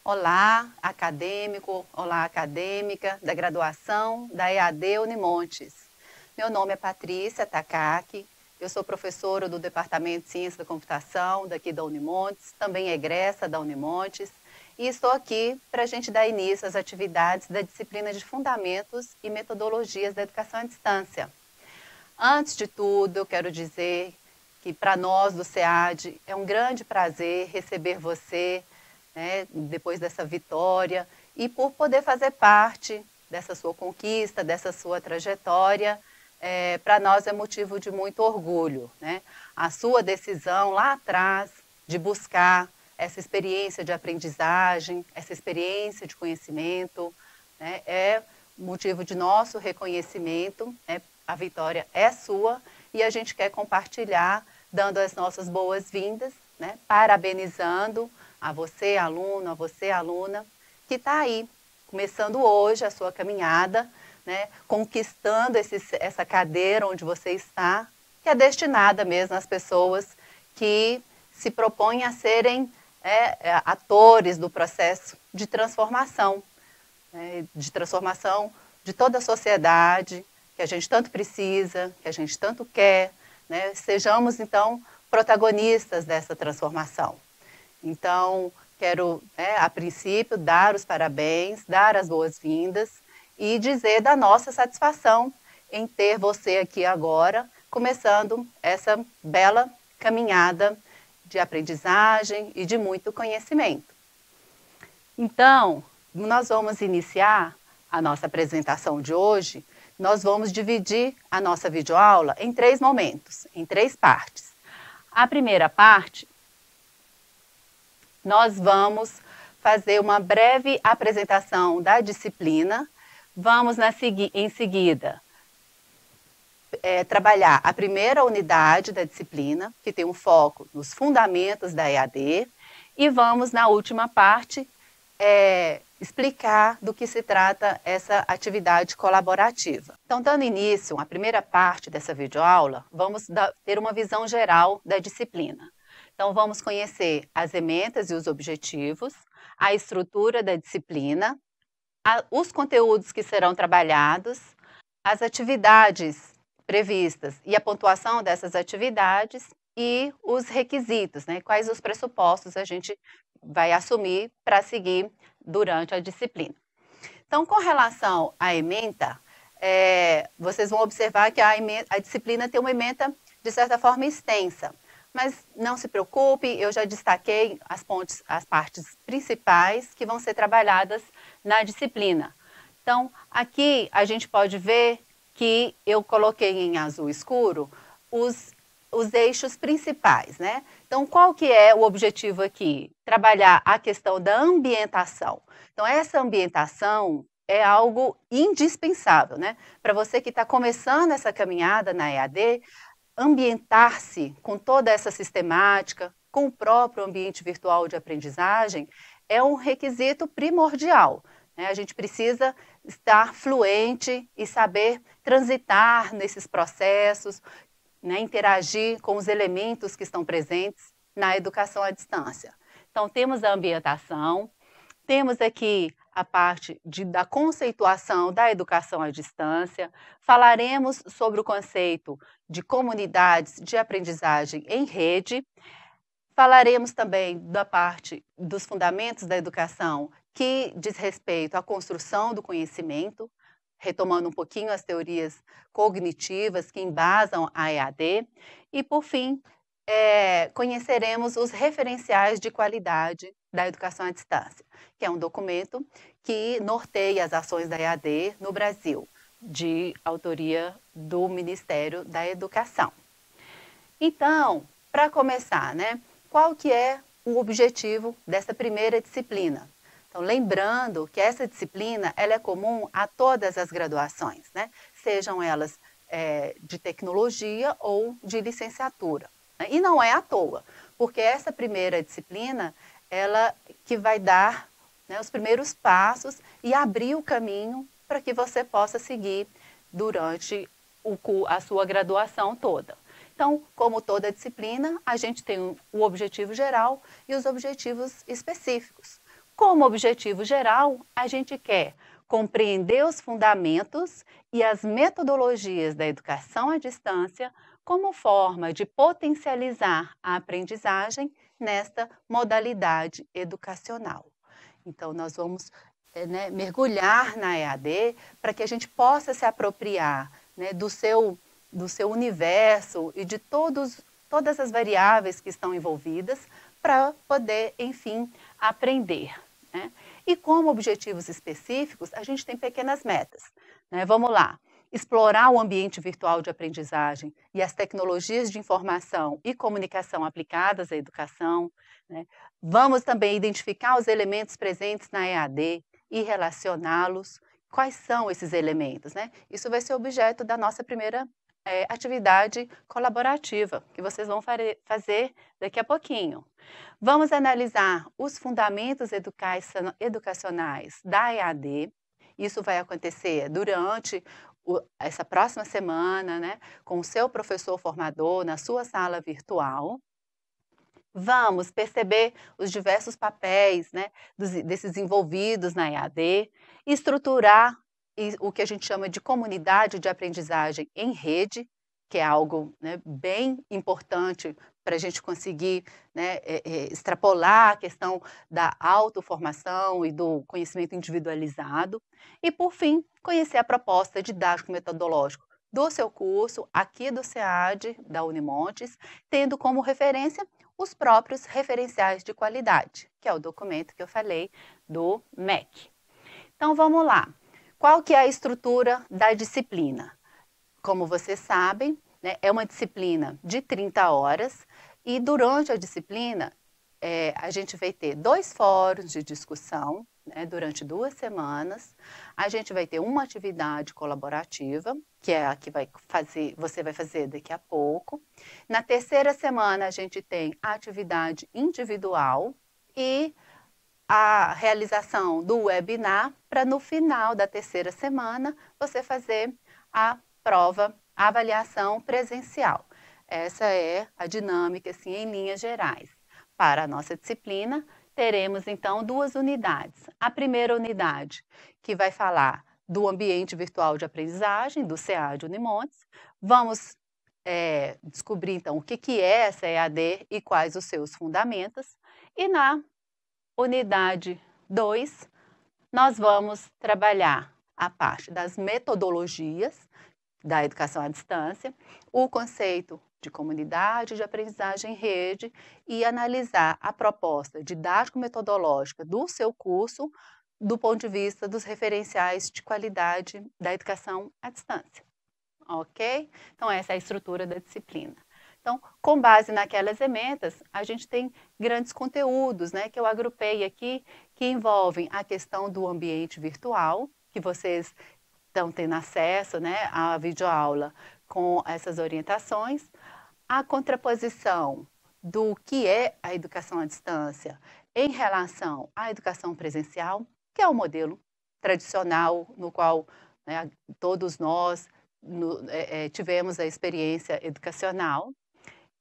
Olá, acadêmico, olá, acadêmica da graduação da EAD Unimontes. Meu nome é Patrícia Takaki, eu sou professora do Departamento de Ciência da Computação daqui da Unimontes, também egressa da Unimontes, e estou aqui para a gente dar início às atividades da disciplina de Fundamentos e Metodologias da Educação à Distância. Antes de tudo, eu quero dizer que para nós do SEAD é um grande prazer receber você, né, depois dessa vitória, e por poder fazer parte dessa sua conquista, dessa sua trajetória, para nós é motivo de muito orgulho, né? A sua decisão lá atrás de buscar essa experiência de aprendizagem, essa experiência de conhecimento, né, é motivo de nosso reconhecimento, né? A vitória é sua e a gente quer compartilhar, dando as nossas boas-vindas, né, parabenizando a você, aluno, a você, aluna, que está aí, começando hoje a sua caminhada, né, conquistando essa cadeira onde você está, que é destinada mesmo às pessoas que se propõem a serem atores do processo de transformação de toda a sociedade, que a gente tanto precisa, que a gente tanto quer, né? Sejamos, então, protagonistas dessa transformação. Então, quero, a princípio, dar os parabéns, dar as boas-vindas e dizer da nossa satisfação em ter você aqui agora, começando essa bela caminhada de aprendizagem e de muito conhecimento. Então, nós vamos iniciar a nossa apresentação de hoje. Nós vamos dividir a nossa videoaula em 3 momentos, em 3 partes. A primeira parte, nós vamos fazer uma breve apresentação da disciplina. Vamos, em seguida, trabalhar a primeira unidade da disciplina, que tem um foco nos fundamentos da EAD, e vamos, na última parte, explicar do que se trata essa atividade colaborativa. Então, dando início à primeira parte dessa videoaula, vamos ter uma visão geral da disciplina. Então, vamos conhecer as ementas e os objetivos, a estrutura da disciplina, os conteúdos que serão trabalhados, as atividades previstas e a pontuação dessas atividades e os requisitos, né? Quais os pressupostos a gente vai assumir para seguir durante a disciplina. Então, com relação à ementa, vocês vão observar que a disciplina tem uma ementa, de certa forma, extensa. Mas não se preocupe, eu já destaquei as partes principais que vão ser trabalhadas na disciplina. Então, aqui a gente pode ver que eu coloquei em azul escuro os eixos principais, né? Então, qual que é o objetivo aqui? Trabalhar a questão da ambientação. Então, essa ambientação é algo indispensável, né? Para você que está começando essa caminhada na EAD, ambientar-se com toda essa sistemática, com o próprio ambiente virtual de aprendizagem, é um requisito primordial, né? A gente precisa estar fluente e saber transitar nesses processos, né, interagir com os elementos que estão presentes na educação à distância. Então, temos a ambientação, temos aqui a parte da conceituação da educação à distância, falaremos sobre o conceito de comunidades de aprendizagem em rede, falaremos também da parte dos fundamentos da educação que diz respeito à construção do conhecimento, retomando um pouquinho as teorias cognitivas que embasam a EAD, e, por fim, conheceremos os referenciais de qualidade da educação à distância, que é um documento que norteia as ações da EAD no Brasil, de autoria do Ministério da Educação. Então, para começar, né, qual que é o objetivo dessa primeira disciplina? Então, lembrando que essa disciplina ela é comum a todas as graduações, né? Sejam elas de tecnologia ou de licenciatura. Né? E não é à toa, porque essa primeira disciplina ela que vai dar, né, os primeiros passos e abrir o caminho para que você possa seguir durante a sua graduação toda. Então, como toda disciplina, a gente tem o objetivo geral e os objetivos específicos. Como objetivo geral, a gente quer compreender os fundamentos e as metodologias da educação à distância como forma de potencializar a aprendizagem nesta modalidade educacional. Então, nós vamos mergulhar na EAD para que a gente possa se apropriar, né, do seu universo e de todas as variáveis que estão envolvidas para poder, enfim, aprender. Né? E como objetivos específicos, a gente tem pequenas metas. Né? Vamos lá. Explorar o ambiente virtual de aprendizagem e as tecnologias de informação e comunicação aplicadas à educação. Né? Vamos também identificar os elementos presentes na EAD e relacioná-los. Quais são esses elementos? Né? Isso vai ser objeto da nossa primeira atividade colaborativa, que vocês vão fazer daqui a pouquinho. Vamos analisar os fundamentos educacionais da EAD. Isso vai acontecer durante essa próxima semana, né, com o seu professor formador na sua sala virtual. Vamos perceber os diversos papéis, né, desses envolvidos na EAD, estruturar o que a gente chama de comunidade de aprendizagem em rede, que é algo, né, bem importante para a gente conseguir, né, extrapolar a questão da autoformação e do conhecimento individualizado. E, por fim, conhecer a proposta didático-metodológica do seu curso, aqui do SEAD, da Unimontes, tendo como referência os próprios referenciais de qualidade, que é o documento que eu falei do MEC. Então, vamos lá. Qual que é a estrutura da disciplina? Como vocês sabem, né, é uma disciplina de 30 horas e durante a disciplina a gente vai ter 2 fóruns de discussão, né, durante 2 semanas. A gente vai ter uma atividade colaborativa, que é a que você vai fazer daqui a pouco. Na terceira semana, a gente tem a atividade individual e a realização do webinar para no final da terceira semana você fazer a prova, a avaliação presencial. Essa é a dinâmica, assim, em linhas gerais. Para a nossa disciplina, teremos então 2 unidades. A primeira unidade, que vai falar do ambiente virtual de aprendizagem, do SEAD Unimontes. Vamos descobrir então o que é essa EAD e quais os seus fundamentos. E na unidade 2, nós vamos trabalhar a parte das metodologias da educação à distância, o conceito de comunidade de aprendizagem em rede e analisar a proposta didático-metodológica do seu curso do ponto de vista dos referenciais de qualidade da educação à distância. Ok? Então, essa é a estrutura da disciplina. Então, com base naquelas emendas, a gente tem grandes conteúdos, né, que eu agrupei aqui, que envolvem a questão do ambiente virtual, que vocês estão tendo acesso, né, à videoaula com essas orientações, a contraposição do que é a educação à distância em relação à educação presencial, que é o modelo tradicional no qual, né, todos nós tivemos a experiência educacional,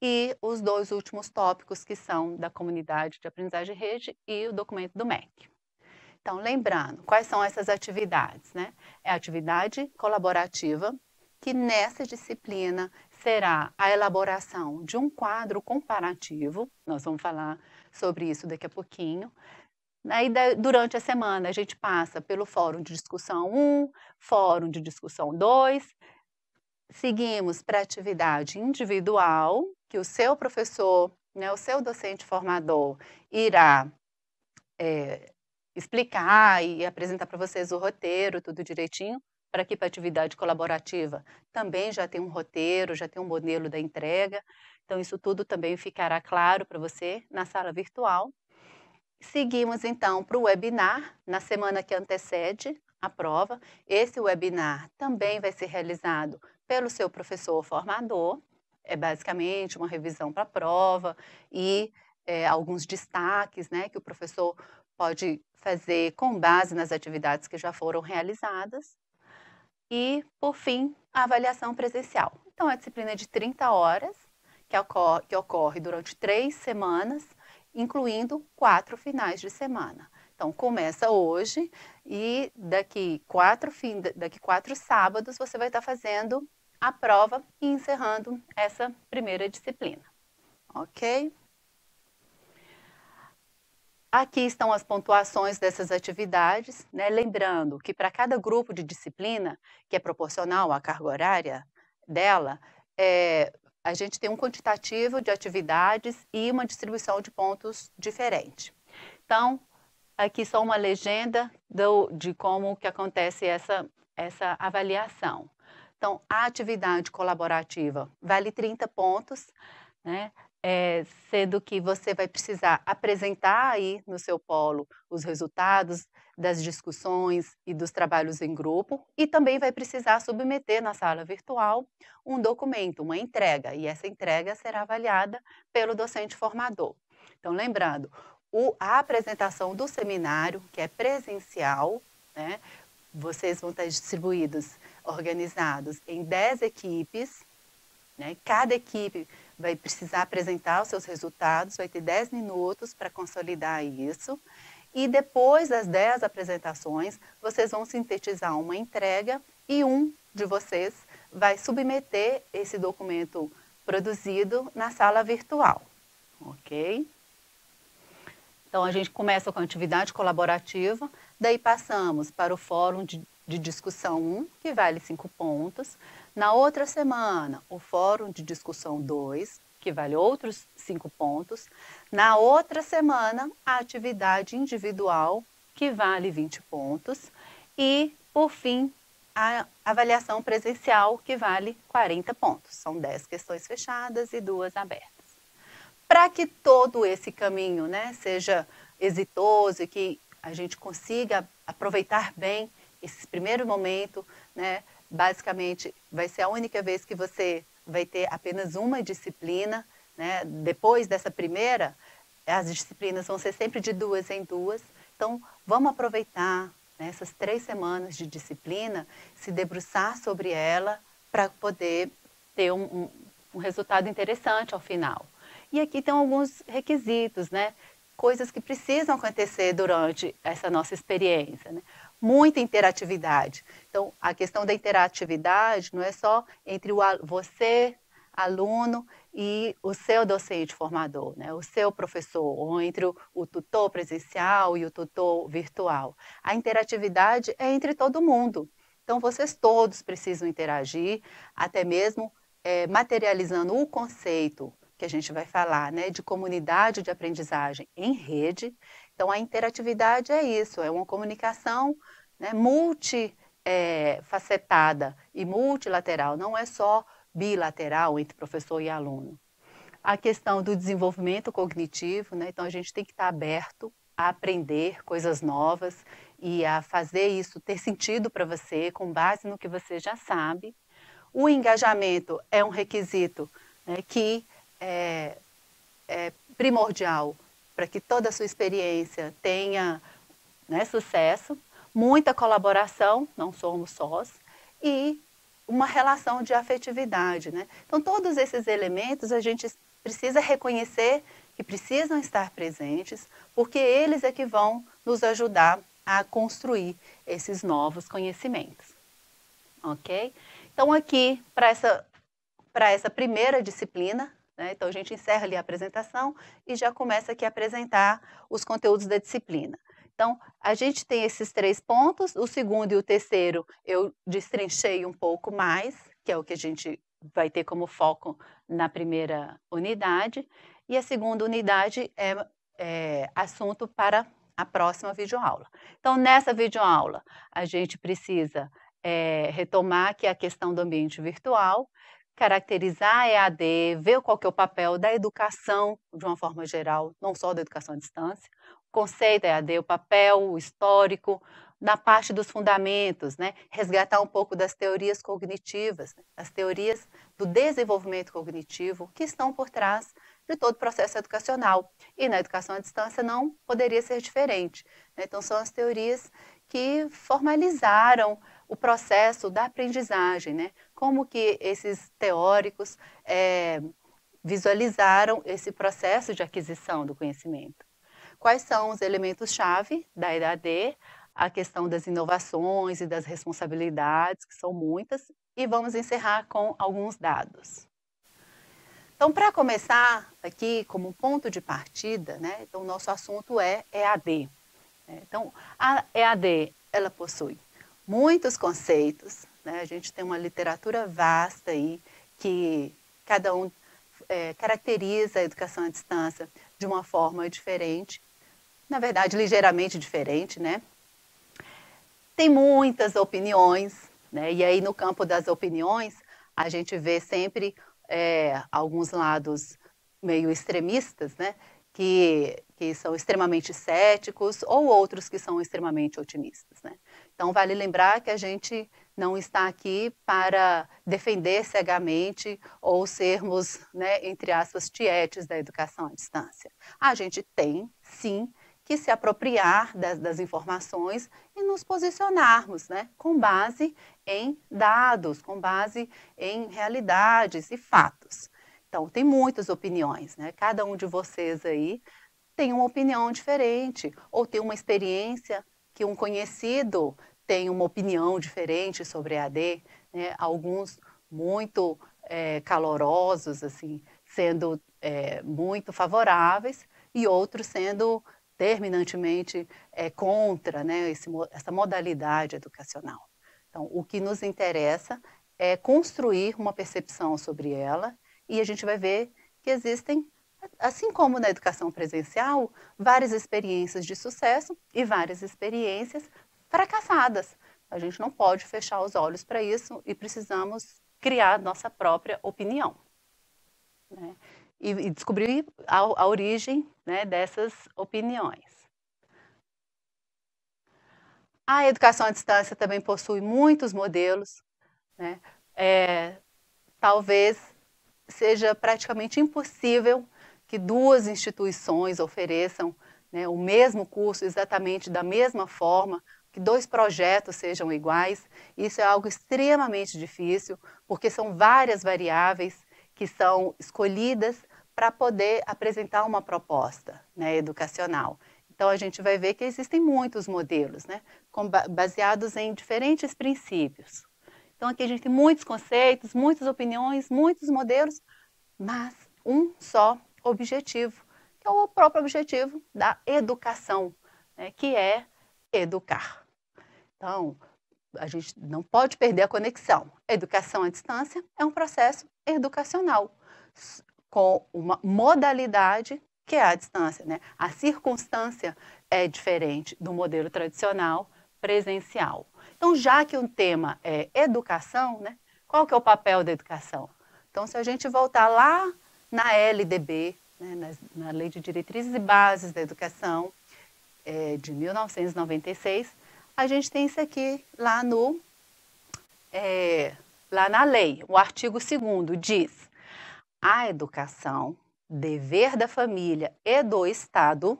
e os 2 últimos tópicos que são da comunidade de aprendizagem em rede e o documento do MEC. Então, lembrando, quais são essas atividades? Né? É a atividade colaborativa, que nessa disciplina será a elaboração de um quadro comparativo, nós vamos falar sobre isso daqui a pouquinho. Aí, durante a semana, a gente passa pelo fórum de discussão 1, fórum de discussão 2, seguimos para a atividade individual, que o seu professor, né, o seu docente formador, irá explicar e apresentar para vocês o roteiro, tudo direitinho, para que para a atividade colaborativa também já tem um roteiro, já tem um modelo da entrega, então isso tudo também ficará claro para você na sala virtual. Seguimos então para o webinar, na semana que antecede a prova. Esse webinar também vai ser realizado pelo seu professor formador, é basicamente uma revisão para a prova e alguns destaques, né, que o professor pode fazer com base nas atividades que já foram realizadas. E, por fim, a avaliação presencial. Então, a disciplina é de 30 horas, que ocorre durante 3 semanas, incluindo 4 finais de semana. Então, começa hoje e daqui 4 sábados você vai estar fazendo a prova e encerrando essa primeira disciplina, ok? Aqui estão as pontuações dessas atividades, né? Lembrando que para cada grupo de disciplina, que é proporcional à carga horária dela, a gente tem um quantitativo de atividades e uma distribuição de pontos diferente. Então, aqui só uma legenda de como que acontece essa avaliação. Então, a atividade colaborativa vale 30 pontos, né? Sendo que você vai precisar apresentar aí no seu polo os resultados das discussões e dos trabalhos em grupo e também vai precisar submeter na sala virtual um documento, uma entrega, e essa entrega será avaliada pelo docente formador. Então, lembrando, a apresentação do seminário, que é presencial, né, vocês vão estar distribuídos, organizados em 10 equipes, né, cada equipe vai precisar apresentar os seus resultados, vai ter 10 minutos para consolidar isso, e depois das 10 apresentações, vocês vão sintetizar uma entrega e um de vocês vai submeter esse documento produzido na sala virtual, ok? Então, a gente começa com a atividade colaborativa, daí passamos para o fórum de discussão 1, que vale 5 pontos. Na outra semana, o fórum de discussão 2, que vale outros 5 pontos. Na outra semana, a atividade individual, que vale 20 pontos. E, por fim, a avaliação presencial, que vale 40 pontos. São 10 questões fechadas e 2 abertas. Para que todo esse caminho, né, seja exitoso e que a gente consiga aproveitar bem esse primeiro momento, né, basicamente vai ser a única vez que você vai ter apenas uma disciplina, né, depois dessa primeira, as disciplinas vão ser sempre de 2 em 2, então vamos aproveitar, né, essas 3 semanas de disciplina, se debruçar sobre ela para poder ter um resultado interessante ao final. E aqui tem alguns requisitos, né? Coisas que precisam acontecer durante essa nossa experiência, né? Muita interatividade. Então, a questão da interatividade não é só entre você, aluno, e o seu docente formador, né? O seu professor, ou entre o tutor presencial e o tutor virtual. A interatividade é entre todo mundo. Então, vocês todos precisam interagir, até mesmo materializando o conceito que a gente vai falar, né, de comunidade de aprendizagem em rede. Então, a interatividade é isso, é uma comunicação, né, multifacetada e multilateral, não é só bilateral entre professor e aluno. A questão do desenvolvimento cognitivo, né, então a gente tem que estar aberto a aprender coisas novas e a fazer isso ter sentido para você, com base no que você já sabe. O engajamento é um requisito, né, que é primordial para que toda a sua experiência tenha, né, sucesso, muita colaboração, não somos sós, e uma relação de afetividade, né? Então, todos esses elementos a gente precisa reconhecer que precisam estar presentes, porque eles é que vão nos ajudar a construir esses novos conhecimentos, ok? Então, aqui, para essa primeira disciplina, né, então a gente encerra ali a apresentação e já começa aqui a apresentar os conteúdos da disciplina. Então, a gente tem esses 3 pontos, o segundo e o terceiro eu destrinchei um pouco mais, que é o que a gente vai ter como foco na primeira unidade, e a segunda unidade é assunto para a próxima videoaula. Então, nessa videoaula, a gente precisa retomar que a questão do ambiente virtual, caracterizar a EAD, ver qual que é o papel da educação de uma forma geral, não só da educação à distância, o conceito da EAD, o papel, o histórico, na parte dos fundamentos, né? Resgatar um pouco das teorias cognitivas, né? As teorias do desenvolvimento cognitivo que estão por trás de todo o processo educacional. E na educação à distância não poderia ser diferente, né? Então, são as teorias que formalizaram o processo da aprendizagem, né? Como que esses teóricos visualizaram esse processo de aquisição do conhecimento. quais são os elementos-chave da EAD, a questão das inovações e das responsabilidades, que são muitas, e vamos encerrar com alguns dados. Então, para começar aqui, como um ponto de partida, né, então o nosso assunto é EAD. Então, a EAD, ela possui muitos conceitos, né, a gente tem uma literatura vasta aí, que cada um caracteriza a educação à distância de uma forma diferente, na verdade, ligeiramente diferente, né? Tem muitas opiniões, né? E aí no campo das opiniões, a gente vê sempre alguns lados meio extremistas, né? Que são extremamente céticos, ou outros que são extremamente otimistas, né? Então, vale lembrar que a gente não está aqui para defender cegamente ou sermos, né, entre aspas, tietes da educação à distância. A gente tem, sim, que se apropriar das informações e nos posicionarmos, né, com base em dados, com base em realidades e fatos. Então, tem muitas opiniões, né? Cada um de vocês aí tem uma opinião diferente, ou tem uma experiência que um conhecido tem uma opinião diferente sobre a AD, né? Alguns muito calorosos, assim, sendo muito favoráveis, e outros sendo terminantemente contra, né, essa modalidade educacional. Então, o que nos interessa é construir uma percepção sobre ela, e a gente vai ver que existem, assim como na educação presencial, várias experiências de sucesso e várias experiências fracassadas. A gente não pode fechar os olhos para isso e precisamos criar nossa própria opinião, né? E descobrir a origem, né, dessas opiniões. A educação à distância também possui muitos modelos, né? Talvez seja praticamente impossível que duas instituições ofereçam, né, o mesmo curso exatamente da mesma forma, que dois projetos sejam iguais. Isso é algo extremamente difícil, porque são várias variáveis que são escolhidas para poder apresentar uma proposta, né, educacional. Então, a gente vai ver que existem muitos modelos, né, baseados em diferentes princípios. Então, aqui a gente tem muitos conceitos, muitas opiniões, muitos modelos, mas um só objetivo, que é o próprio objetivo da educação, né, que é educar. Então, a gente não pode perder a conexão. A educação à distância é um processo educacional, com uma modalidade que é a distância, né? A circunstância é diferente do modelo tradicional presencial. Então, já que o tema é educação, né, qual que é o papel da educação? Então, se a gente voltar lá na LDB, né, na Lei de Diretrizes e Bases da Educação, de 1996, a gente tem isso aqui lá na lei. O artigo 2º diz: a educação, dever da família e do Estado,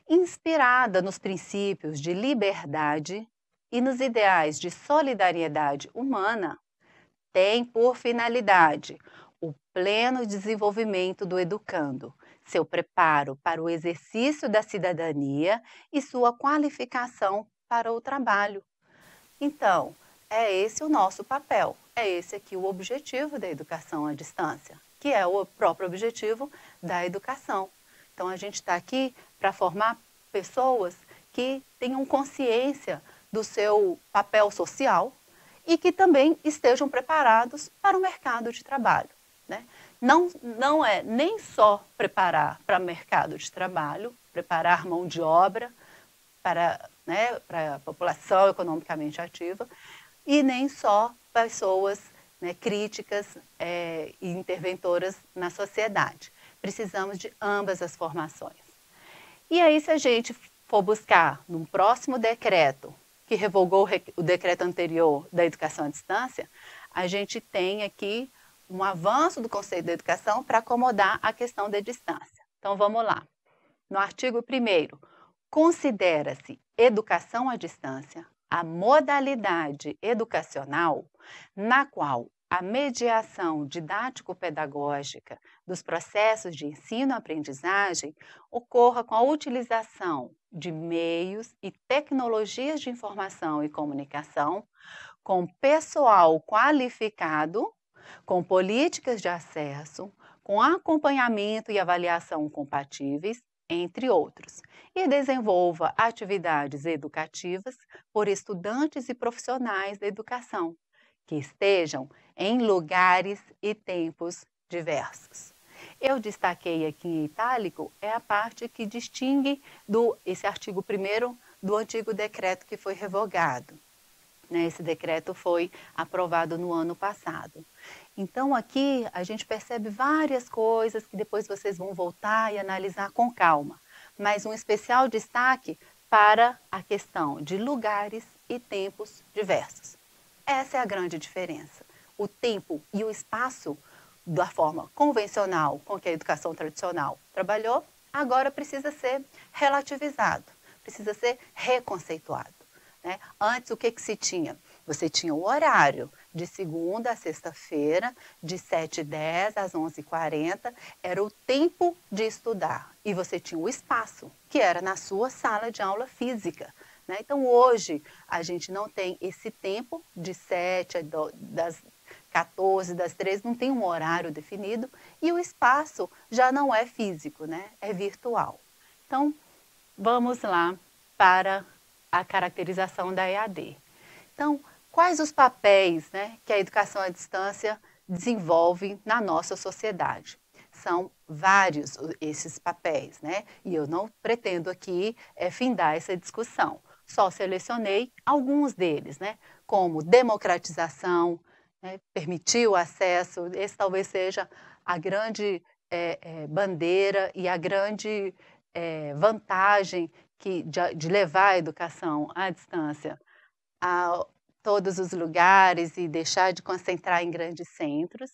inspirada nos princípios de liberdade e nos ideais de solidariedade humana, tem por finalidade o pleno desenvolvimento do educando, seu preparo para o exercício da cidadania e sua qualificação para o trabalho. Então, é esse o nosso papel, é esse aqui o objetivo da educação à distância, que é o próprio objetivo da educação. Então, a gente está aqui para formar pessoas que tenham consciência do seu papel social e que também estejam preparados para o mercado de trabalho, né? Não é nem só preparar para o mercado de trabalho, preparar mão de obra para a população economicamente ativa, e nem só pessoas, né, críticas e interventoras na sociedade. Precisamos de ambas as formações. E aí, se a gente for buscar num próximo decreto, que revogou o decreto anterior da educação à distância, a gente tem aqui um avanço do conceito da educação para acomodar a questão da distância. Então, vamos lá. No artigo 1º, considera-se educação à distância a modalidade educacional na qual a mediação didático-pedagógica dos processos de ensino-aprendizagem ocorra com a utilização de meios e tecnologias de informação e comunicação, com pessoal qualificado, com políticas de acesso, com acompanhamento e avaliação compatíveis, entre outros, e desenvolva atividades educativas por estudantes e profissionais da educação, que estejam em lugares e tempos diversos. Eu destaquei aqui em itálico é a parte que distingue esse artigo 1º do antigo decreto que foi revogado. Esse decreto foi aprovado no ano passado. Então aqui a gente percebe várias coisas que depois vocês vão voltar e analisar com calma, mas um especial destaque para a questão de lugares e tempos diversos. Essa é a grande diferença. O tempo e o espaço, da forma convencional com que a educação tradicional trabalhou, agora precisa ser relativizado, precisa ser reconceituado. Antes, o que se tinha? Você tinha o horário de segunda a sexta-feira, de 7h10 às 11h40, era o tempo de estudar. E você tinha o espaço, que era na sua sala de aula física. Então, hoje, a gente não tem esse tempo de 7 das 14, das 13, não tem um horário definido, e o espaço já não é físico, é virtual. Então, vamos lá para a caracterização da EAD. Então, quais os papéis que a educação à distância desenvolve na nossa sociedade? São vários esses papéis, e eu não pretendo aqui findar essa discussão. Só selecionei alguns deles, como democratização, permitir o acesso, esse talvez seja a grande bandeira e a grande vantagem de levar a educação à distância a todos os lugares e deixar de concentrar em grandes centros.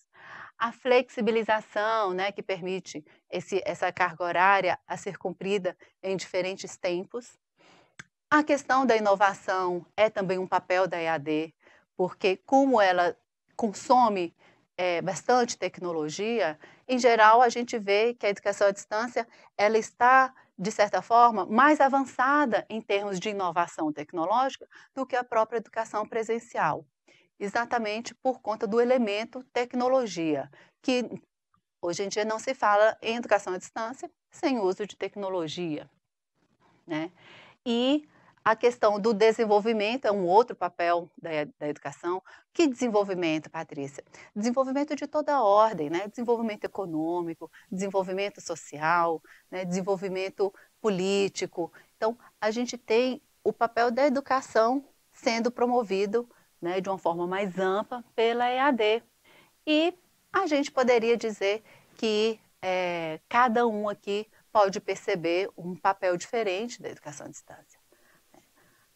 A flexibilização, que permite essa carga horária a ser cumprida em diferentes tempos. A questão da inovação é também um papel da EAD, porque como ela consome bastante tecnologia, em geral a gente vê que a educação à distância ela está, de certa forma, mais avançada em termos de inovação tecnológica do que a própria educação presencial. Exatamente por conta do elemento tecnologia, que hoje em dia não se fala em educação à distância sem uso de tecnologia. E a questão do desenvolvimento é um outro papel da educação. Que desenvolvimento, Patrícia? Desenvolvimento de toda a ordem, desenvolvimento econômico, desenvolvimento social, desenvolvimento político. Então, a gente tem o papel da educação sendo promovido de uma forma mais ampla pela EAD. E a gente poderia dizer que cada um aqui pode perceber um papel diferente da educação à distância.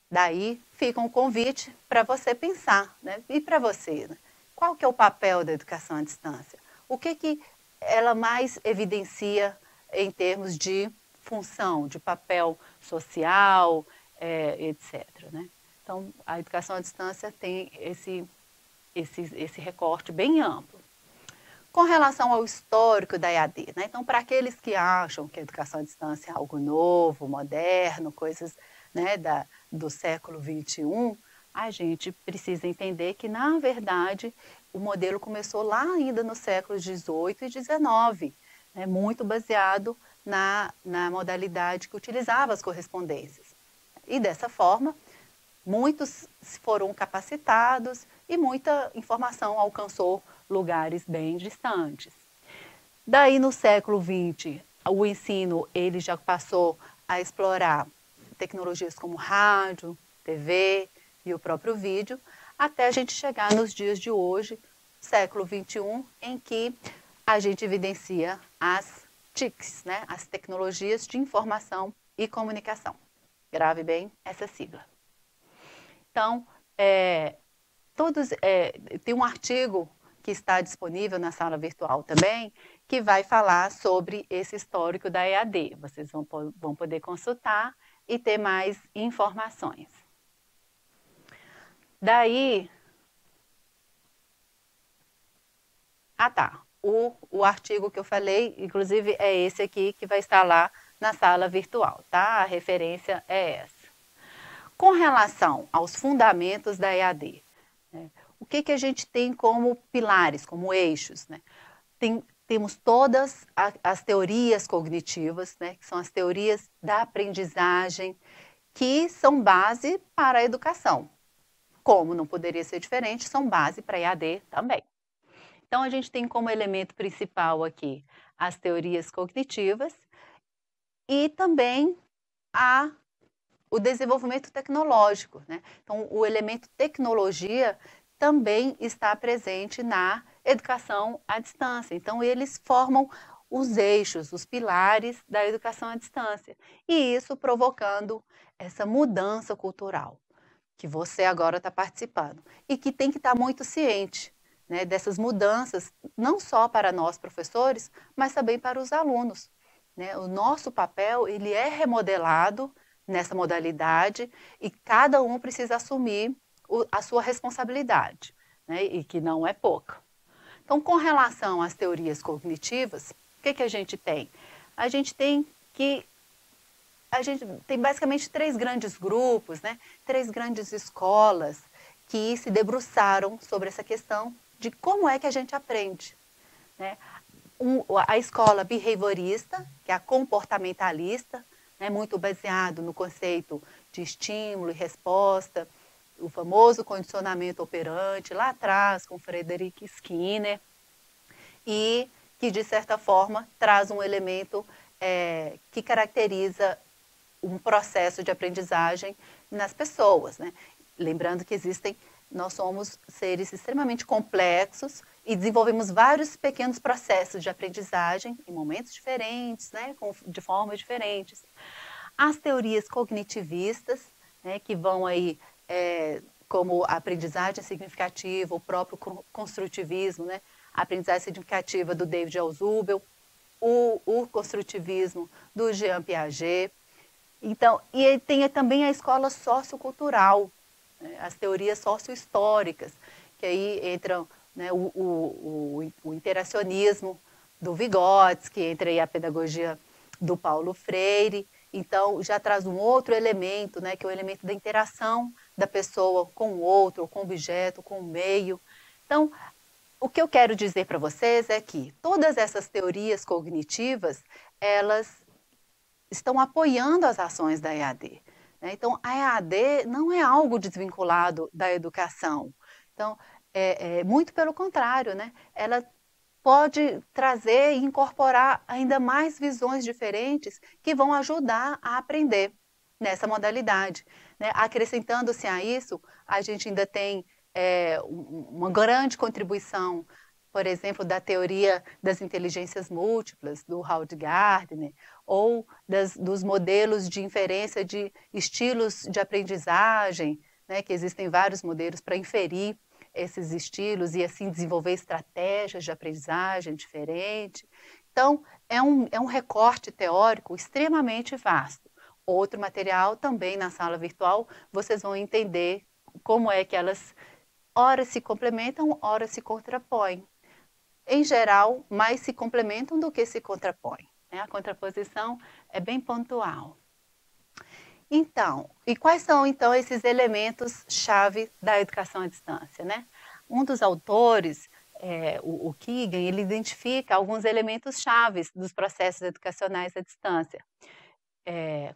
Daí fica um convite para você pensar, e para você, qual que é o papel da educação à distância? O que ela mais evidencia em termos de função, de papel social, etc. Então, a educação à distância tem esse recorte bem amplo. Com relação ao histórico da EAD, então, para aqueles que acham que a educação à distância é algo novo, moderno, coisas do século XXI, a gente precisa entender que, na verdade, o modelo começou lá ainda nos séculos XVIII e XIX, muito baseado na modalidade que utilizava as correspondências. E, dessa forma, muitos foram capacitados e muita informação alcançou lugares bem distantes. Daí, no século XX, o ensino ele já passou a explorar tecnologias como rádio, TV e o próprio vídeo, até a gente chegar nos dias de hoje, século XXI, em que a gente evidencia as TICs, as tecnologias de informação e comunicação. Grave bem essa sigla. Então, tem um artigo que está disponível na sala virtual também, que vai falar sobre esse histórico da EAD. Vocês vão poder consultar e ter mais informações. Daí, Ah, tá. O artigo que eu falei, inclusive, é esse aqui que vai estar lá na sala virtual, tá? A referência é essa. Com relação aos fundamentos da EAD, né, o que a gente tem como pilares, como eixos, né? Temos todas as teorias cognitivas, né, que são as teorias da aprendizagem, que são base para a educação. Como não poderia ser diferente, são base para a EAD também. Então, a gente tem como elemento principal aqui as teorias cognitivas e também a, o desenvolvimento tecnológico, né? Então, o elemento tecnologia também está presente na educação à distância. Então, eles formam os eixos, os pilares da educação à distância. E isso provocando essa mudança cultural que você agora está participando e que tem que estar muito ciente, né, dessas mudanças, não só para nós professores, mas também para os alunos, né? O nosso papel ele é remodelado nessa modalidade e cada um precisa assumir a sua responsabilidade, né? E que não é pouca. Então, com relação às teorias cognitivas, o que a gente tem? A gente tem que a gente tem basicamente três grandes grupos, né? Três grandes escolas que se debruçaram sobre essa questão de como é que a gente aprende, né? A escola behaviorista, que é a comportamentalista, né, muito baseado no conceito de estímulo e resposta, o famoso condicionamento operante, lá atrás com Frederick Skinner, e que, de certa forma, traz um elemento que caracteriza um processo de aprendizagem nas pessoas, né? Lembrando que nós somos seres extremamente complexos e desenvolvemos vários pequenos processos de aprendizagem em momentos diferentes, né? De formas diferentes. As teorias cognitivistas, né? Que vão aí como a aprendizagem significativa, o próprio construtivismo, né? A aprendizagem significativa do David Alzhubel, o construtivismo do Jean Piaget. Então, e tem também a escola sociocultural, né, as teorias sociohistóricas, que aí entram, né, o interacionismo do Vygotsky, entra aí a pedagogia do Paulo Freire. Então, já traz um outro elemento, né, que é o elemento da interação da pessoa com o outro, com o objeto, com o meio. Então, o que eu quero dizer para vocês é que todas essas teorias cognitivas, elas estão apoiando as ações da EAD, né? Então, a EAD não é algo desvinculado da educação. Então, muito pelo contrário, né? Ela pode trazer e incorporar ainda mais visões diferentes que vão ajudar a aprender nessa modalidade, né? Acrescentando-se a isso, a gente ainda tem uma grande contribuição, por exemplo, da teoria das inteligências múltiplas, do Howard Gardner, ou dos modelos de inferência de estilos de aprendizagem, né, que existem vários modelos para inferir esses estilos e assim desenvolver estratégias de aprendizagem diferente. Então, é um recorte teórico extremamente vasto. Outro material também na sala virtual, vocês vão entender como é que elas ora se complementam, ora se contrapõem. Em geral, mais se complementam do que se contrapõem, né? A contraposição é bem pontual. Então, e quais são então esses elementos-chave da educação à distância, né? Um dos autores, o Keegan, ele identifica alguns elementos chaves dos processos educacionais à distância,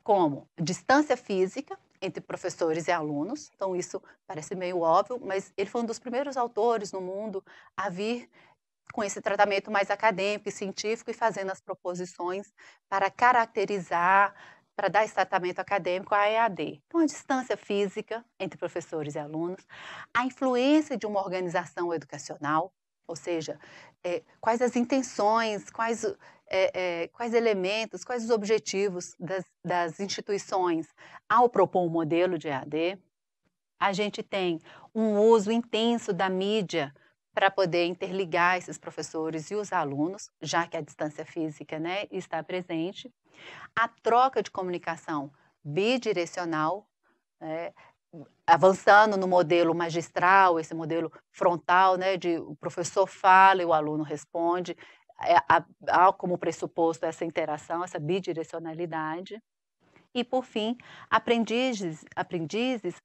como distância física entre professores e alunos. Então, isso parece meio óbvio, mas ele foi um dos primeiros autores no mundo a vir com esse tratamento mais acadêmico e científico e fazendo as proposições para caracterizar, para dar esse tratamento acadêmico à EAD. Então, a distância física entre professores e alunos, a influência de uma organização educacional, ou seja, quais as intenções, quais elementos, quais os objetivos das instituições ao propor um modelo de EAD. A gente tem um uso intenso da mídia para poder interligar esses professores e os alunos, já que a distância física, né, está presente. A troca de comunicação bidirecional, né, avançando no modelo magistral, esse modelo frontal, né, de o professor fala e o aluno responde, há como pressuposto essa interação, essa bidirecionalidade. E, por fim, aprendizes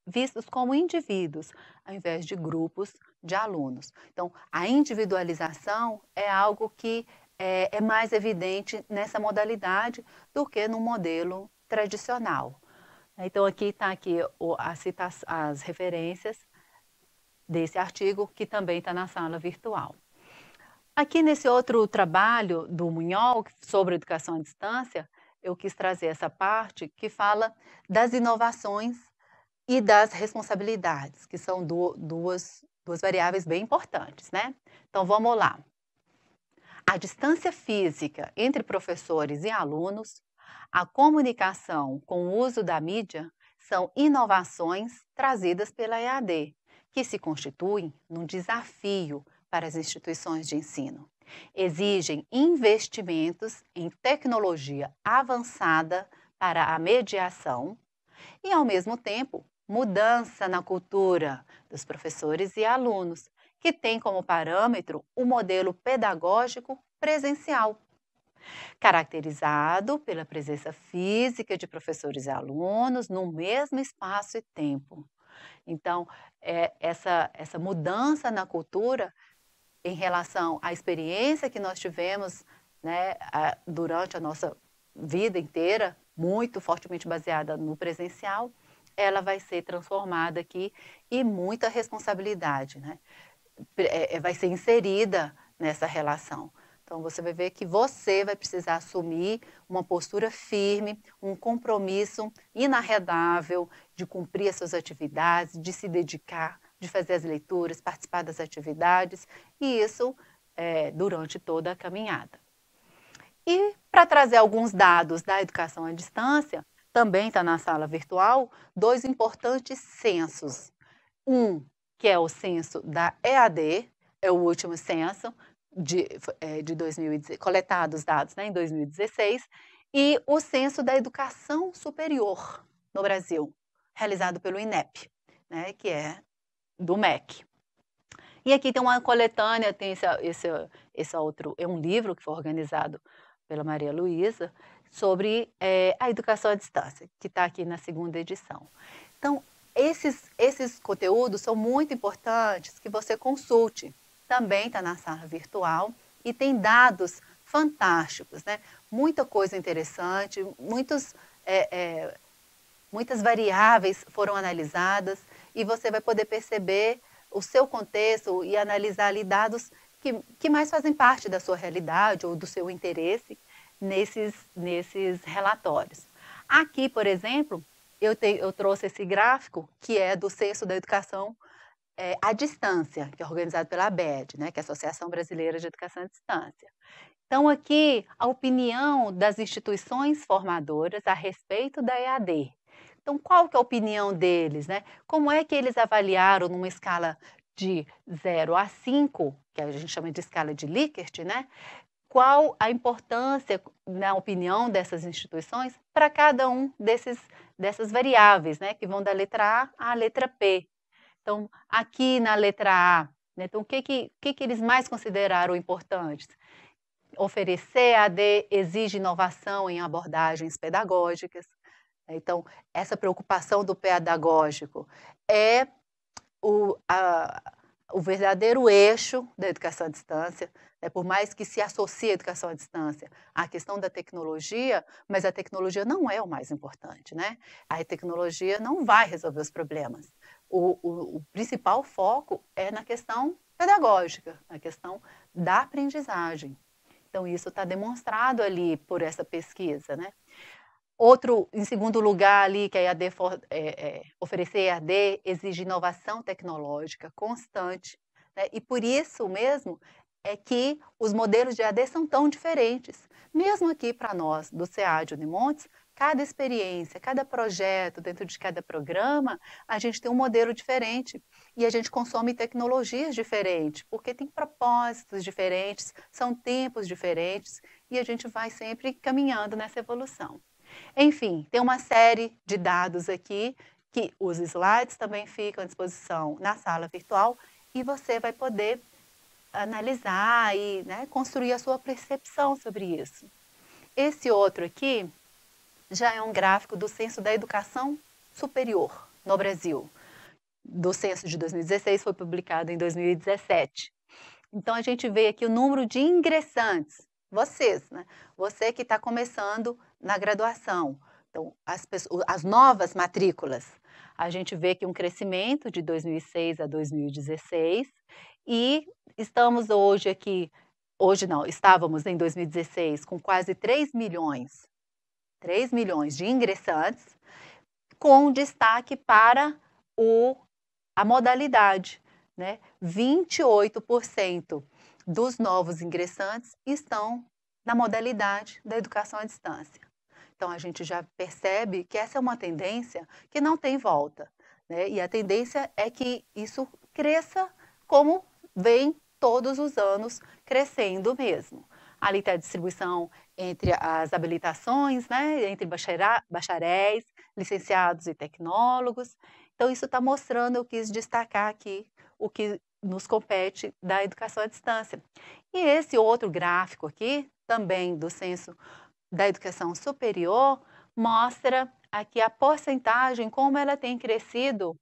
vistos como indivíduos, ao invés de grupos de alunos. Então, a individualização é algo que é mais evidente nessa modalidade do que no modelo tradicional. Então, aqui está aqui as referências desse artigo, que também está na sala virtual. Aqui nesse outro trabalho do Munhol, sobre educação à distância, eu quis trazer essa parte que fala das inovações e das responsabilidades, que são duas variáveis bem importantes, né? Então, vamos lá. A distância física entre professores e alunos, a comunicação com o uso da mídia são inovações trazidas pela EAD, que se constituem num desafio para as instituições de ensino. Exigem investimentos em tecnologia avançada para a mediação e, ao mesmo tempo, mudança na cultura dos professores e alunos, que tem como parâmetro o modelo pedagógico presencial, caracterizado pela presença física de professores e alunos no mesmo espaço e tempo. Então, essa mudança na cultura em relação à experiência que nós tivemos, né, durante a nossa vida inteira, muito fortemente baseada no presencial, ela vai ser transformada aqui e muita responsabilidade, né, vai ser inserida nessa relação. Então, você vai ver que você vai precisar assumir uma postura firme, um compromisso inarredável de cumprir as suas atividades, de se dedicar, de fazer as leituras, participar das atividades, e isso durante toda a caminhada. E para trazer alguns dados da educação à distância, também está na sala virtual, 2 importantes censos. Um, que é o censo da EAD, é o último censo de 2016, coletados dados, né, em 2016, e o censo da educação superior no Brasil, realizado pelo INEP, né, que é do MEC. E aqui tem uma coletânea, tem esse outro, é um livro que foi organizado pela Maria Luísa, sobre a educação à distância, que está aqui na 2ª edição. Então, esses conteúdos são muito importantes que você consulte. Também está na sala virtual e tem dados fantásticos, né? Muita coisa interessante, muitas variáveis foram analisadas e você vai poder perceber o seu contexto e analisar ali dados que mais fazem parte da sua realidade ou do seu interesse nesses relatórios. Aqui, por exemplo, eu trouxe esse gráfico que é do Censo da Educação à Distância, que é organizado pela ABED, né, que é a Associação Brasileira de Educação à Distância. Então, aqui, a opinião das instituições formadoras a respeito da EAD. Então, qual que é a opinião deles, né? Como é que eles avaliaram numa escala de 0 a 5, que a gente chama de escala de Likert, né? Qual a importância, na opinião dessas instituições, para cada um dessas variáveis, né? Que vão da letra A à letra P. Então, aqui na letra A, né, então, o que eles mais consideraram importantes? Oferecer EAD exige inovação em abordagens pedagógicas. Então, essa preocupação do pedagógico é o verdadeiro eixo da educação à distância, né? Por mais que se associe a educação à distância à questão da tecnologia, mas a tecnologia não é o mais importante, né? A tecnologia não vai resolver os problemas. O principal foco é na questão pedagógica, na questão da aprendizagem. Então, isso está demonstrado ali por essa pesquisa, né? Outro, em segundo lugar ali, que a EAD oferecer EAD exige inovação tecnológica constante, né? E por isso mesmo é que os modelos de EAD são tão diferentes. Mesmo aqui para nós, do SEAD Unimontes, cada experiência, cada projeto, dentro de cada programa, a gente tem um modelo diferente e a gente consome tecnologias diferentes, porque tem propósitos diferentes, são tempos diferentes e a gente vai sempre caminhando nessa evolução. Enfim, tem uma série de dados aqui que os slides também ficam à disposição na sala virtual e você vai poder analisar e, né, construir a sua percepção sobre isso. Esse outro aqui já é um gráfico do Censo da Educação Superior no Brasil. Do censo de 2016, foi publicado em 2017. Então, a gente vê aqui o número de ingressantes, vocês, né? Você que está começando na graduação. Então, as novas matrículas, a gente vê aqui um crescimento de 2006 a 2016 e estamos hoje aqui, estávamos em 2016 com quase 3 milhões de ingressantes, com destaque para a modalidade, né? 28% dos novos ingressantes estão na modalidade da educação à distância. Então, a gente já percebe que essa é uma tendência que não tem volta, né? E a tendência é que isso cresça como vem todos os anos crescendo mesmo. Ali está a distribuição entre as habilitações, né? Entre bacharéis, licenciados e tecnólogos. Então, isso está mostrando, eu quis destacar aqui o que nos compete da educação à distância. E esse outro gráfico aqui, também do Censo da Educação Superior, mostra aqui a porcentagem, como ela tem crescido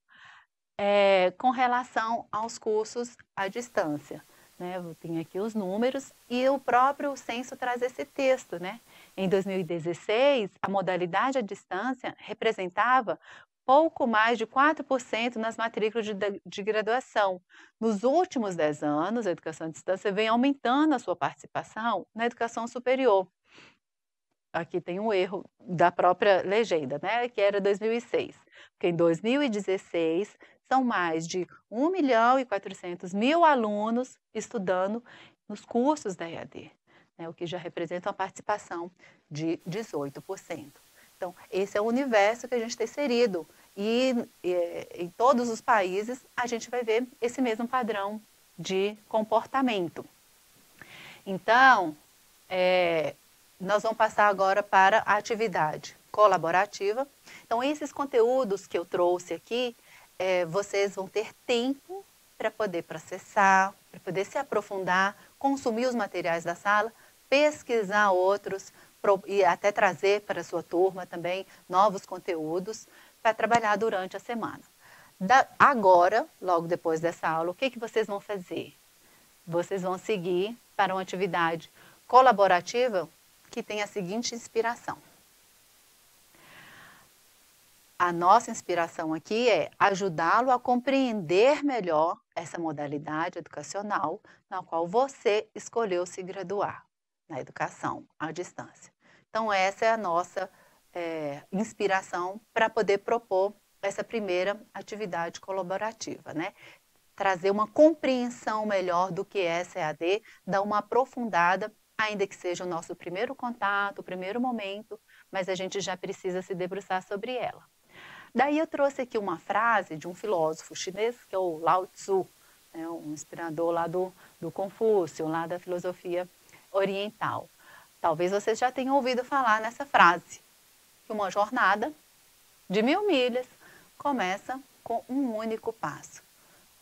com relação aos cursos à distância. Né? Eu tenho aqui os números e o próprio censo traz esse texto, né? Em 2016, a modalidade à distância representava pouco mais de 4% nas matrículas de graduação. Nos últimos 10 anos, a educação à distância vem aumentando a sua participação na educação superior. Aqui tem um erro da própria legenda, né, que era 2006. Porque em 2016, são mais de 1.400.000 alunos estudando nos cursos da EAD, né, o que já representa uma participação de 18%. Então, esse é o universo que a gente está inserido. E em todos os países, a gente vai ver esse mesmo padrão de comportamento. Então, nós vamos passar agora para a atividade colaborativa. Então, esses conteúdos que eu trouxe aqui, vocês vão ter tempo para poder processar, para poder se aprofundar, consumir os materiais da sala, pesquisar outros e até trazer para a sua turma também novos conteúdos para trabalhar durante a semana. Agora, logo depois dessa aula, o que vocês vão fazer? Vocês vão seguir para uma atividade colaborativa que tem a seguinte inspiração. A nossa inspiração aqui é ajudá-lo a compreender melhor essa modalidade educacional na qual você escolheu se graduar, na educação à distância. Então, essa é a nossa inspiração para poder propor essa primeira atividade colaborativa, né? Trazer uma compreensão melhor do que é essa EAD, dar uma aprofundada, ainda que seja o nosso primeiro contato, o primeiro momento, mas a gente já precisa se debruçar sobre ela. Daí eu trouxe aqui uma frase de um filósofo chinês, que é o Lao Tzu, né, um inspirador lá do Confúcio, lá da filosofia oriental. Talvez vocês já tenham ouvido falar nessa frase, que uma jornada de 1000 milhas começa com um único passo.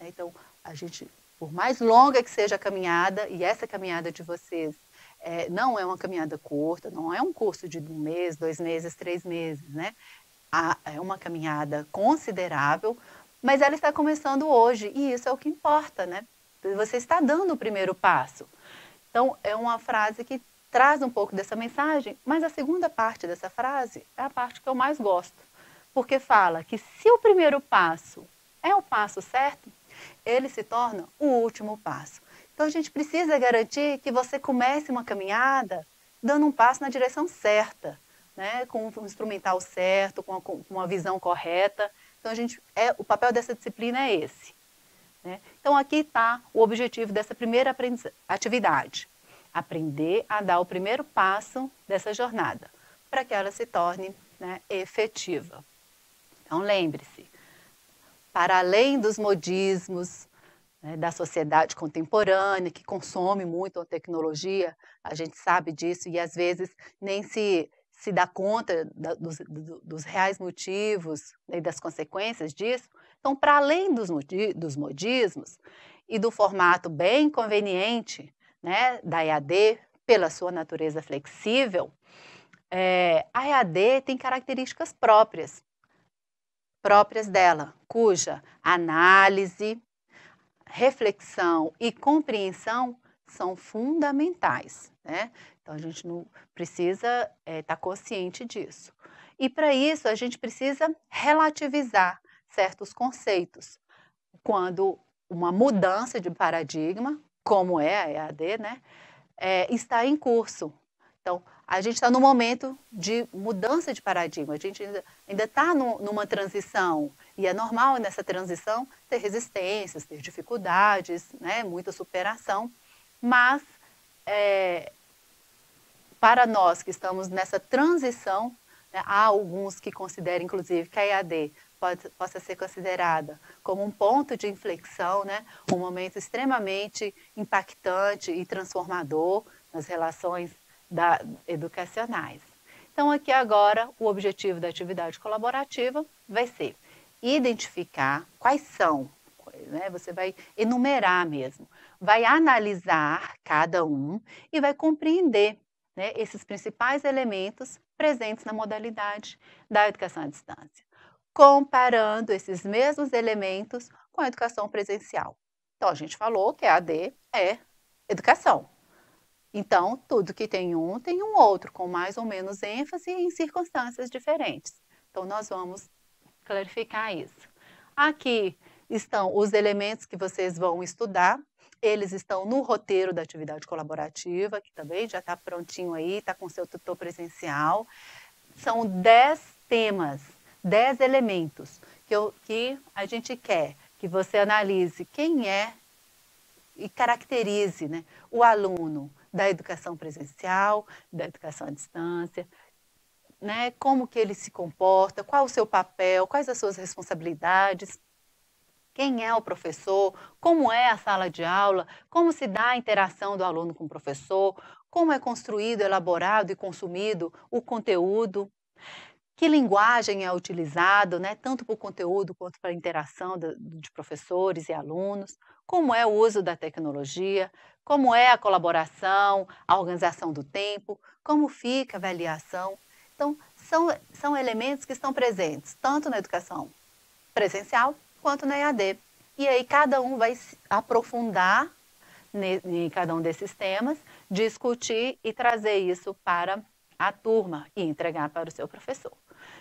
Então, a gente, por mais longa que seja a caminhada, e essa caminhada de vocês não é uma caminhada curta, não é um curso de 1 mês, 2 meses, 3 meses, né? É uma caminhada considerável, mas ela está começando hoje, e isso é o que importa, né? Você está dando o primeiro passo. Então, é uma frase que traz um pouco dessa mensagem, mas a segunda parte dessa frase é a parte que eu mais gosto, porque fala que se o primeiro passo é o passo certo, ele se torna o último passo. Então, a gente precisa garantir que você comece uma caminhada dando um passo na direção certa, né? Com um instrumental certo, com uma visão correta. Então, o papel dessa disciplina é esse. Né? Então, aqui está o objetivo dessa primeira atividade. Aprender a dar o primeiro passo dessa jornada, para que ela se torne, né, efetiva. Então, lembre-se, para além dos modismos, né, da sociedade contemporânea, que consome muito a tecnologia, a gente sabe disso e às vezes nem se se dá conta dos reais motivos e das consequências disso. Então, para além dos modismos e do formato bem conveniente, né, da EAD, pela sua natureza flexível, a EAD tem características próprias dela, cuja análise, reflexão e compreensão são fundamentais, né? Então, a gente não precisa estar consciente disso. E para isso, a gente precisa relativizar certos conceitos. Quando uma mudança de paradigma, como é a EAD, né, está em curso. Então, a gente está no momento de mudança de paradigma, a gente ainda está numa transição, e é normal nessa transição ter resistências, ter dificuldades, né, muita superação, mas para nós que estamos nessa transição, né, há alguns que consideram, inclusive, que a EAD possa ser considerada como um ponto de inflexão, né, um momento extremamente impactante e transformador nas relações educacionais. Então, aqui agora, o objetivo da atividade colaborativa vai ser identificar quais são, né, você vai enumerar mesmo, vai analisar cada um e vai compreender, né, esses principais elementos presentes na modalidade da educação à distância, comparando esses mesmos elementos com a educação presencial. Então, a gente falou que a AD é educação. Então, tudo que tem um outro, com mais ou menos ênfase em circunstâncias diferentes. Então, nós vamos clarificar isso. Aqui estão os elementos que vocês vão estudar. Eles estão no roteiro da atividade colaborativa, que também já está prontinho aí, está com seu tutor presencial. São 10 temas, 10 elementos que a gente quer que você analise quem é e caracterize, né, o aluno da educação presencial, da educação à distância, né, como que ele se comporta, qual o seu papel, quais as suas responsabilidades, quem é o professor, como é a sala de aula, como se dá a interação do aluno com o professor, como é construído, elaborado e consumido o conteúdo, que linguagem é utilizado, né, tanto para o conteúdo quanto para a interação de professores e alunos, como é o uso da tecnologia, como é a colaboração, a organização do tempo, como fica a avaliação. Então, são elementos que estão presentes tanto na educação presencial quanto na EAD. E aí cada um vai se aprofundar em cada um desses temas, discutir e trazer isso para a turma e entregar para o seu professor.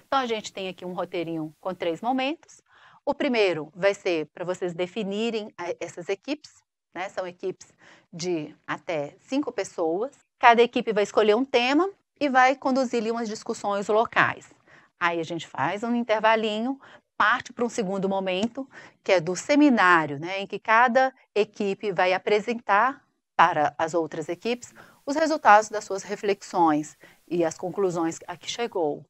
Então, a gente tem aqui um roteirinho com 3 momentos. O primeiro vai ser para vocês definirem essas equipes, né? São equipes de até 5 pessoas. Cada equipe vai escolher um tema e vai conduzir ali umas discussões locais. Aí a gente faz um intervalinho, parte para um segundo momento, que é do seminário, né? Em que cada equipe vai apresentar para as outras equipes os resultados das suas reflexões e as conclusões a que chegou.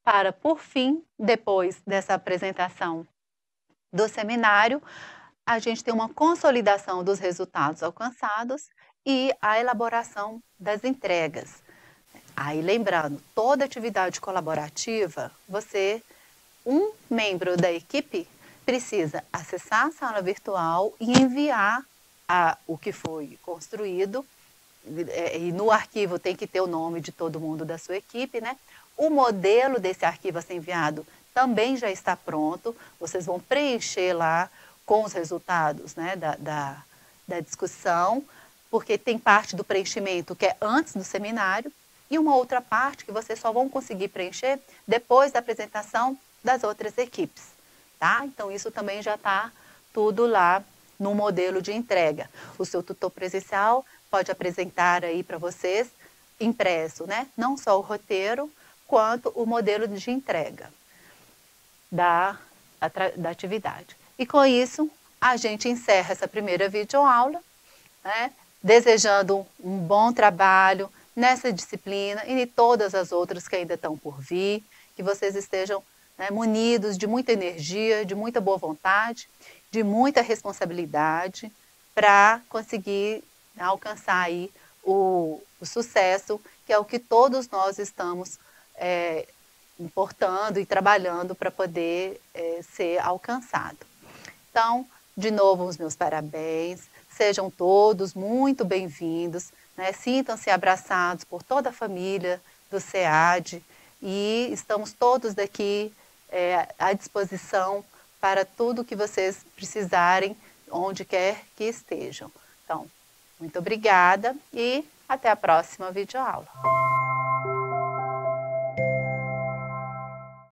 Para, por fim, depois dessa apresentação do seminário, a gente tem uma consolidação dos resultados alcançados e a elaboração das entregas. Aí, lembrando, toda atividade colaborativa, um membro da equipe precisa acessar a sala virtual e enviar o que foi construído, e no arquivo tem que ter o nome de todo mundo da sua equipe, né? O modelo desse arquivo a ser enviado também já está pronto, vocês vão preencher lá com os resultados, né, da discussão, porque tem parte do preenchimento que é antes do seminário e uma outra parte que vocês só vão conseguir preencher depois da apresentação das outras equipes, tá? Então, isso também já está tudo lá no modelo de entrega. O seu tutor presencial pode apresentar aí para vocês impresso, né? Não só o roteiro, quanto o modelo de entrega da atividade. E com isso, a gente encerra essa primeira videoaula, né? Desejando um bom trabalho nessa disciplina e em todas as outras que ainda estão por vir, que vocês estejam, né, munidos de muita energia, de muita boa vontade, de muita responsabilidade para conseguir alcançar aí o sucesso, que é o que todos nós estamos importando e trabalhando para poder ser alcançado. Então, de novo, os meus parabéns, sejam todos muito bem-vindos, né? Sintam-se abraçados por toda a família do SEAD e estamos todos daqui à disposição para tudo que vocês precisarem, onde quer que estejam. Então, muito obrigada e até a próxima videoaula.